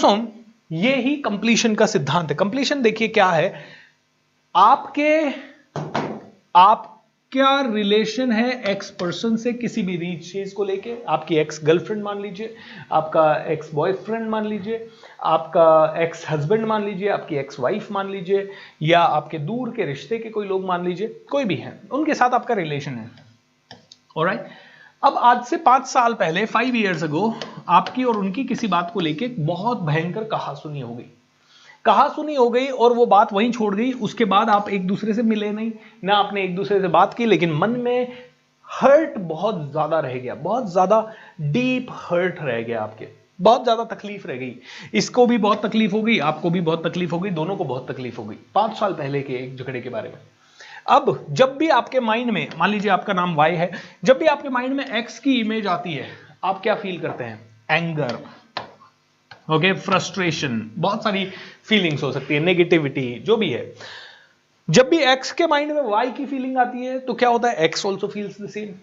दोस्तों ये ही कंप्लीशन का सिद्धांत है। कंप्लीशन देखिए क्या है, आपका रिलेशन है एक्स पर्सन से किसी भी चीज को लेके, आपकी एक्स गर्लफ्रेंड मान लीजिए, आपका एक्स बॉयफ्रेंड मान लीजिए, आपका एक्स हस्बैंड मान लीजिए, आपकी एक्स वाइफ मान लीजिए, या आपके दूर के रिश्ते के कोई लोग मान लीजिए, कोई भी है, उनके साथ आपका रिलेशन है। ऑलराइट, अब आज से 5 साल पहले 5 years ago आपकी और उनकी किसी बात को लेके बहुत भयंकर कहासुनी हो गई और वो बात वहीं छोड़ गई। उसके बाद आप एक दूसरे से मिले नहीं, ना आपने एक दूसरे से बात की, लेकिन मन में हर्ट बहुत ज्यादा रह गया, बहुत ज्यादा डीप हर्ट रह गया, आपके बहुत ज्यादा तकलीफ रह गई। इसको भी बहुत तकलीफ हो गई, आपको भी बहुत तकलीफ हो गई, दोनों को बहुत तकलीफ हो गई 5 साल पहले के एक झगड़े के बारे में। अब जब भी आपके माइंड में, मान लीजिए आपका नाम वाई है, जब भी आपके माइंड में एक्स की इमेज आती है, आप क्या फील करते हैं? एंगर, ओके, फ्रस्ट्रेशन, बहुत सारी फीलिंग्स हो सकती है, नेगेटिविटी, जो भी है। जब भी एक्स के माइंड में वाई की फीलिंग आती है तो क्या होता है? X also feels the same.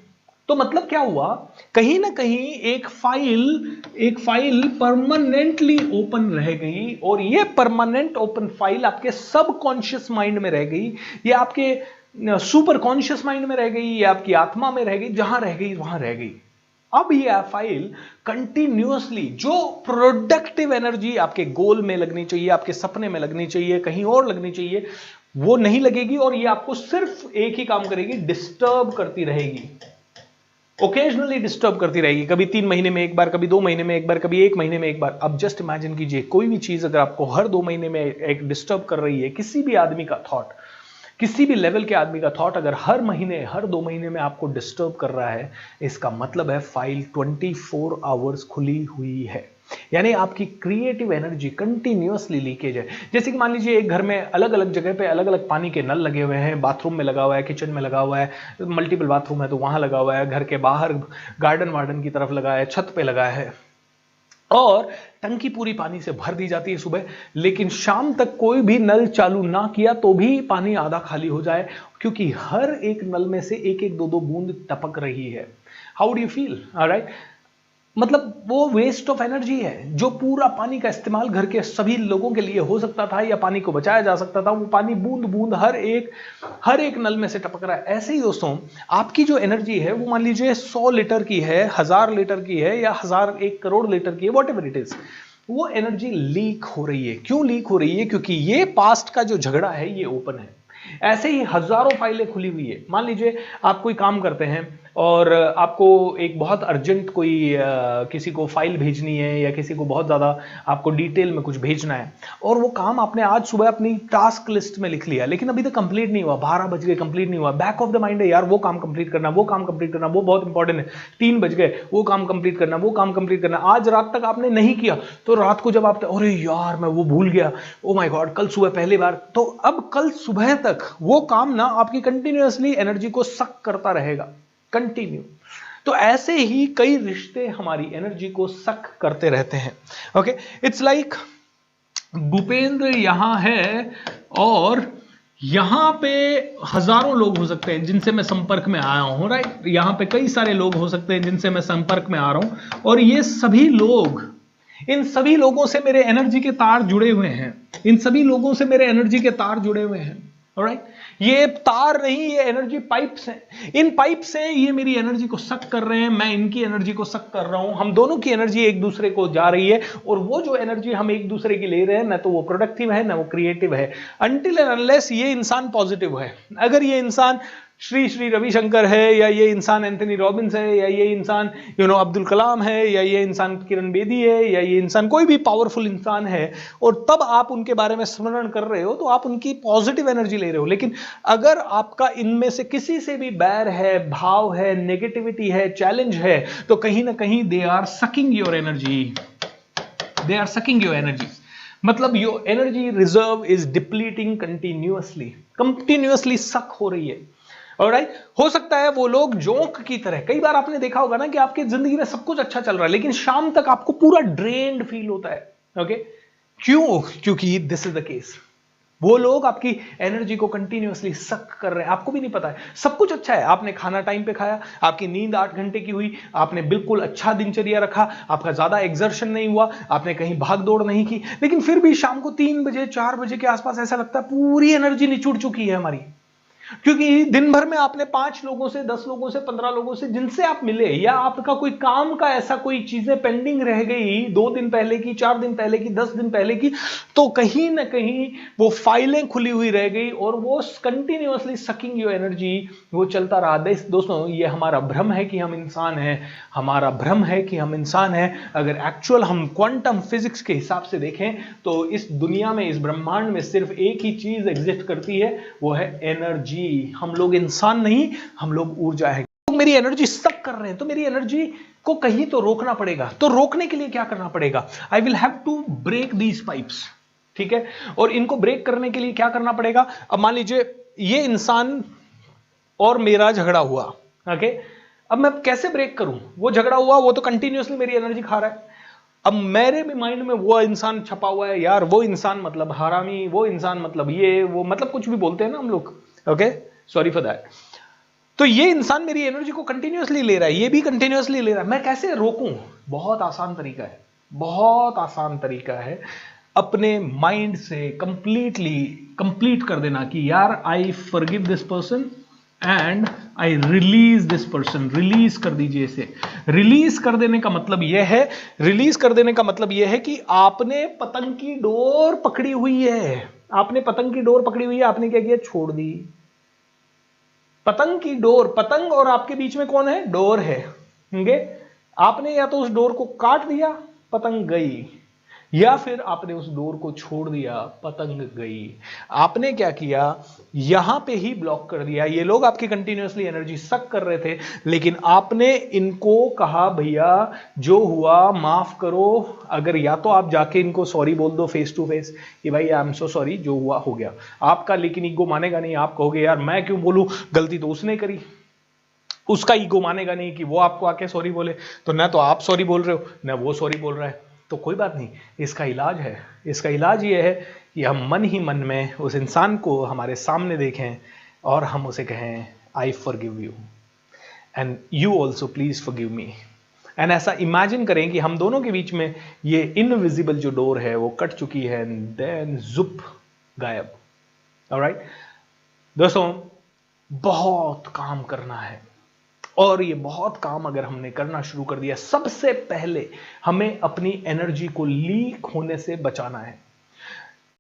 तो मतलब क्या हुआ, कहीं ना कहीं एक फाइल परमानेंटली ओपन रह गई, और ये परमानेंट ओपन फाइल आपके सबकॉन्शियस माइंड में रह गई, ये आपके सुपर कॉन्शियस माइंड में रह गई, ये आपकी आत्मा में रह गई, जहां रह गई वहां रह गई। अब ये फाइल कंटिन्यूअसली, जो प्रोडक्टिव एनर्जी आपके गोल में लगनी चाहिए, आपके सपने में लगनी चाहिए, कहीं और लगनी चाहिए, वो नहीं लगेगी, और ये आपको सिर्फ एक ही काम करेगी, डिस्टर्ब करती रहेगी, ओकेजनली डिस्टर्ब करती रहेगी, कभी 3 महीने में एक बार, कभी 2 महीने में एक बार, कभी 1 महीने में एक बार। अब जस्ट इमेजिन कीजिए, कोई भी चीज अगर आपको हर 2 महीने में एक डिस्टर्ब कर रही है, किसी भी आदमी का थॉट, किसी भी लेवल के आदमी का थॉट अगर हर महीने, हर 2 महीने में आपको डिस्टर्ब कर रहा है, इसका मतलब है फाइल 24 आवर्स खुली हुई है, यानी आपकी क्रिएटिव एनर्जी कंटिन्यूअसली लीकेज है। जैसे कि मान लीजिए एक घर में अलग अलग जगह पे अलग अलग पानी के नल लगे हुए हैं, बाथरूम में लगा हुआ है, किचन में लगा हुआ है, मल्टीपल बाथरूम है तो वहां लगा हुआ है, घर के बाहर गार्डन वार्डन की तरफ लगा है, छत पे लगा है, और टंकी पूरी पानी से भर दी जाती है सुबह, लेकिन शाम तक कोई भी नल चालू ना किया तो भी पानी आधा खाली हो जाए, क्योंकि हर एक नल में से एक एक 2-2 बूंद टपक रही है। How do you feel? Alright, मतलब वो वेस्ट ऑफ एनर्जी है। जो पूरा पानी का इस्तेमाल घर के सभी लोगों के लिए हो सकता था या पानी को बचाया जा सकता था, वो पानी बूंद बूंद हर एक नल में से टपक रहा है। ऐसे ही दोस्तों, आपकी जो एनर्जी है वो मान लीजिए 100 लीटर की है, 1000 लीटर की है, या 1 करोड़ लीटर की है, वॉट एवर इट इज, वो एनर्जी लीक हो रही है। क्यों लीक हो रही है? क्योंकि ये पास्ट का जो झगड़ा है ये ओपन है। ऐसे ही हजारों फाइलें खुली हुई है। मान लीजिए आप कोई काम करते हैं और आपको एक बहुत अर्जेंट कोई किसी को फाइल भेजनी है, या किसी को बहुत ज़्यादा आपको डिटेल में कुछ भेजना है, और वो काम आपने आज सुबह अपनी टास्क लिस्ट में लिख लिया, लेकिन अभी तक कंप्लीट नहीं हुआ, 12 बज गए, कंप्लीट नहीं हुआ। बैक ऑफ द माइंड है यार, वो काम कंप्लीट करना, वो काम कंप्लीट करना, वो बहुत इंपॉर्टेंट है, 3 बज गए, वो काम कंप्लीट करना, वो काम कंप्लीट करना। आज रात तक आपने नहीं किया, तो रात को जब आप, अरे यार मैं वो भूल गया, ओ माय गॉड, कल सुबह पहली बार, तो अब कल सुबह तक वो काम ना आपकी कंटिन्यूअसली एनर्जी को सक करता रहेगा, कंटिन्यू। तो ऐसे ही कई रिश्ते हमारी एनर्जी को सक करते रहते हैं। ओके, इट्स लाइक भूपेंद्र यहां है और यहां पे हजारों लोग हो सकते हैं जिनसे मैं संपर्क में आया हूं, राइट? यहां पे कई सारे लोग हो सकते हैं जिनसे मैं संपर्क में आ रहा हूं, और ये सभी लोग, इन सभी लोगों से मेरे एनर्जी के तार जुड़े हुए हैं, इन सभी लोगों से मेरे एनर्जी के तार जुड़े हुए हैं। ऑलराइट, ये तार नहीं, ये एनर्जी पाइप्स हैं। इन पाइप से ये मेरी एनर्जी को सक कर रहे हैं, मैं इनकी एनर्जी को सक कर रहा हूं, हम दोनों की एनर्जी एक दूसरे को जा रही है, और वो जो एनर्जी हम एक दूसरे की ले रहे हैं, ना तो वो प्रोडक्टिव है ना वो क्रिएटिव है, अनटिल एंड अनलेस ये इंसान पॉजिटिव है। अगर ये इंसान श्री रविशंकर है, या ये इंसान एंथनी रॉबिन्स है, या ये इंसान अब्दुल कलाम है, या ये इंसान किरण बेदी है, या ये इंसान कोई भी पावरफुल इंसान है, और तब आप उनके बारे में स्मरण कर रहे हो, तो आप उनकी पॉजिटिव एनर्जी ले रहे हो। लेकिन अगर आपका इनमें से किसी से भी बैर है, भाव है, नेगेटिविटी है, चैलेंज है, तो कहीं ना कहीं they are sucking your energy, they are sucking your energy. मतलब your energy reserve is depleting continuously suck हो रही है। ऑलराइट, हो सकता है वो लोग जोंक की तरह, कई बार आपने देखा होगा ना कि आपकी जिंदगी में सब कुछ अच्छा चल रहा है, लेकिन शाम तक आपको पूरा ड्रेन्ड फील होता है। ओके, क्यों? क्योंकि दिस इज द केस, वो लोग आपकी एनर्जी को कंटिन्यूअसली सक कर रहे हैं, आपको भी नहीं पता है। सब कुछ अच्छा है, आपने खाना टाइम पे खाया, आपकी नींद 8 घंटे की हुई, आपने बिल्कुल अच्छा दिनचर्या रखा, आपका ज्यादा एक्सर्शन नहीं हुआ, आपने कहीं भाग दौड़ नहीं की, लेकिन फिर भी शाम को 3 बजे 4 बजे के आसपास ऐसा लगता है पूरी एनर्जी निचुड़ चुकी है हमारी। क्योंकि दिन भर में आपने 5 लोगों से, 10 लोगों से, 15 लोगों से जिनसे आप मिले, या आपका कोई काम का ऐसा कोई चीजें पेंडिंग रह गई 2 दिन पहले की, 4 दिन पहले की, 10 दिन पहले की, तो कहीं ना कहीं वो फाइलें खुली हुई रह गई और वो कंटिन्यूअसली सकिंग योर एनर्जी, वो चलता रहा। दोस्तों, ये हमारा भ्रम है कि हम इंसान हैं, हमारा भ्रम है कि हम इंसान हैं। अगर एक्चुअल हम क्वांटम फिजिक्स के हिसाब से देखें तो इस दुनिया में, इस ब्रह्मांड में सिर्फ एक ही चीज एग्जिस्ट करती है, वो है एनर्जी। हम लोग इंसान नहीं, हम लोग ऊर्जा है। लोग मेरी एनर्जी सक कर रहे हैं, तो मेरी एनर्जी को कहीं तो रोकना पड़ेगा। तो रोकने के लिए क्या करना पड़ेगा? I will have to break these pipes, ठीक है। और इनको ब्रेक करने के लिए क्या करना पड़ेगा? अब मान लीजिए ये इंसान और मेरा झगड़ा हुआ, ओके। अब मैं कैसे ब्रेक करूं? वो झगड़ा हुआ, वो तो कंटिन्यूअसली मेरी एनर्जी खा रहा है। अब मेरे भी माइंड में वो इंसान छपा हुआ है, यार वो इंसान मतलब हरामी, वो इंसान मतलब ये वो, मतलब कुछ भी बोलते हैं ना हम लोग, ओके, सॉरी फॉर दैट। तो ये इंसान मेरी एनर्जी को कंटिन्यूअसली ले रहा है, ये भी कंटिन्यूअसली ले रहा है। मैं कैसे रोकूं? बहुत आसान तरीका है, बहुत आसान तरीका है। अपने माइंड से कंप्लीट कर देना कि यार I forgive this person and I release this person. Release कर दीजिए इसे। रिलीज कर देने का मतलब यह है, रिलीज कर देने का मतलब यह है कि आपने पतंग की डोर पकड़ी हुई है, आपने पतंग की डोर पकड़ी हुई है, आपने क्या किया? छोड़ दी पतंग की डोर। पतंग और आपके बीच में कौन है? डोर है, आपने या तो उस डोर को काट दिया, पतंग गई, या फिर आपने उस डोर को छोड़ दिया, पतंग गई। आपने क्या किया? यहां पे ही ब्लॉक कर दिया। ये लोग आपकी कंटिन्यूअसली एनर्जी सक कर रहे थे, लेकिन आपने इनको कहा भैया जो हुआ माफ करो। अगर या तो आप जाके इनको सॉरी बोल दो फेस टू फेस कि भाई आई एम सो सॉरी, जो हुआ हो गया आपका, लेकिन ईगो मानेगा नहीं। आप कहोगे यार मैं क्यों बोलूं, गलती तो उसने करी। उसका ईगो मानेगा नहीं कि वो आपको आके सॉरी बोले, तो ना तो आप सॉरी बोल रहे हो ना वो सॉरी बोल रहा है। तो कोई बात नहीं, इसका इलाज है। इसका इलाज ये है कि हम मन ही मन में उस इंसान को हमारे सामने देखें और हम उसे कहें I forgive you and you also please forgive me. And ऐसा इमेजिन करें कि हम दोनों के बीच में ये इनविजिबल जो डोर है वो कट चुकी है, एंड देन जुप, गायब। ऑलराइट दोस्तों, बहुत काम करना है, और ये बहुत काम अगर हमने करना शुरू कर दिया, सबसे पहले हमें अपनी एनर्जी को लीक होने से बचाना है।